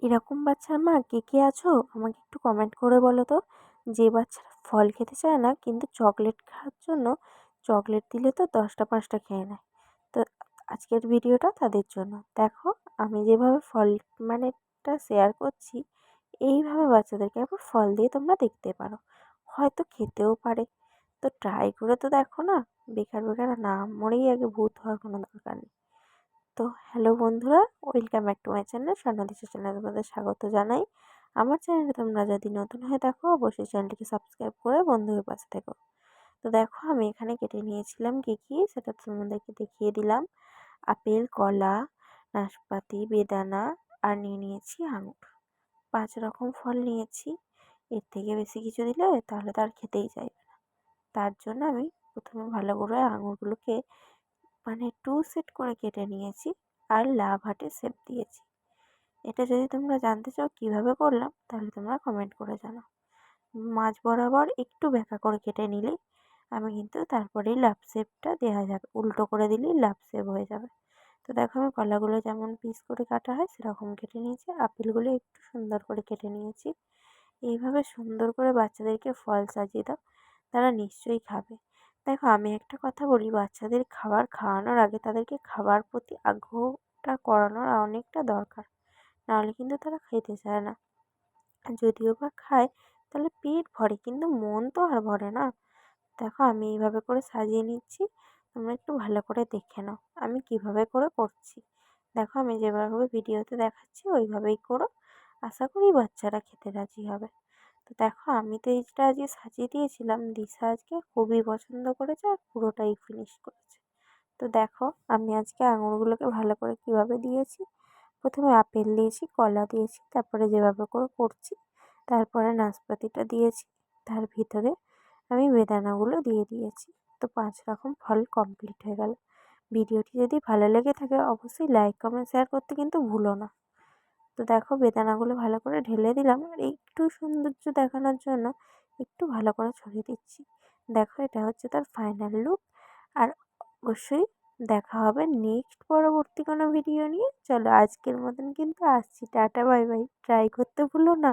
এরকম বাচ্চার মা কে কে আছো আমাকে একটু কমেন্ট করে বলো তো। যে বাচ্চারা ফল খেতে চায় না কিন্তু চকলেট খাওয়ার জন্য চকলেট দিলে তো 10টা 5টা খেয়ে নেয়। তো আজকের ভিডিওটা তাদের জন্য। দেখো আমি যেভাবে ফল শেয়ার করছি, এইভাবে বাচ্চাদেরকে একবার ফল দিয়ে তোমরা দেখতে পারো, হয়তো খেতেও পারে। তো ট্রাই করে তো দেখো না, বেকার বেকার না মরেই আগে ভূত হওয়ার কোনো দরকার নেই। তো হ্যালো বন্ধুরা, welcome back to my channel Swarnadisha চ্যানেলে তোমাদের স্বাগত জানাই। আমার চ্যানেলে তোমরা যদি নতুন হয়ে থাকো অবশ্যই চ্যানেলটিকে সাবস্ক্রাইব করে বন্ধুদের পাশে থেকো। তো দেখো আমি এখানে কেটে নিয়েছিলাম কী কী, সেটা তোমাদেরকে দেখিয়ে দিলাম। আপেল, কলা, নাশপাতি, বেদানা আর নিয়ে নিয়েছি আঙুর। 5 রকম ফল নিয়েছি। এর থেকে বেশি কিছু দিলে তাহলে তো আর খেতেই চাইবে না। তার জন্য আমি প্রথমে ভালো করে আঙুরগুলোকে 2 সেট করে কেটে নিয়েছি আর লাভ হার্টের শেপ দিয়েছি। এটা যদি তোমরা জানতে চাও কিভাবে করলাম তাহলে তোমরা কমেন্ট করে জানাও। মাঝ বরাবর একটু ব্যাকা করে কেটে নিলেই আমি কিন্তু তারপরেই লাভ শেপটা দেওয়া যাবে, উল্টো করে দিলেই লাভ শেপ হয়ে যাবে। তো দেখো আমি কলাগুলো যেমন পিস করে কাটা হয় সেরকম কেটে নিয়েছি, আপেলগুলো একটু সুন্দর করে কেটে নিয়েছি। এইভাবে সুন্দর করে বাচ্চাদেরকে ফল সাজিয়ে দাও, তারা নিশ্চয়ই খাবে। দেখো আমি একটা কথা বলি, বাচ্চাদের খাবার খাওয়ানোর আগে তাদেরকে খাবার প্রতি আগ্রহটা করানোর অনেকটা দরকার, নাহলে কিন্তু তারা খেতে চায় না। আর যদিও বা খায় তাহলে পেট ভরে কিন্তু মন তো আর ভরে না। দেখো আমি এইভাবে করে সাজিয়ে নিচ্ছি, তোমরা একটু ভালো করে দেখে নাও আমি কিভাবে করে করছি। দেখো আমি যেভাবে ভিডিওতে দেখাচ্ছি ওইভাবেই করো, আশা করি বাচ্চারা খেতে রাজি হবে। তো দেখো আমি তো এইটা আজকে সাজিয়ে দিয়েছিলাম, দিশা আজকে খুবই পছন্দ করেছে আর পুরোটাই ফিনিশ করেছে। তো দেখো আমি আজকে আঙুরগুলোকে ভালো করে কিভাবে দিয়েছি। প্রথমে আপেল দিয়েছি, কলা দিয়েছি, তারপরে যেভাবে করে করছি তারপরে নাশপাতিটা দিয়েছি, তার ভিতরে আমি বেদানাগুলো দিয়ে দিয়েছি। তো 5 রকম ফল কমপ্লিট হয়ে গেল। ভিডিওটি যদি ভালো লেগে থাকে অবশ্যই লাইক কমেন্ট শেয়ার করতে কিন্তু ভুলো না। তো দেখো বেদানাগুলো ভালো করে ঢেলে দিলাম আর একটু সৌন্দর্য দেখানোর জন্য একটু ভালো করে ছড়িয়ে দিচ্ছি। দেখো এটা হচ্ছে তার ফাইনাল লুক। আর অবশ্যই দেখা হবে নেক্সট পরবর্তী কোনো ভিডিও নিয়ে। চলো আজকের মতন কিন্তু আসছি, টাটা বাই বাই। ট্রাই করতে ভুলো না।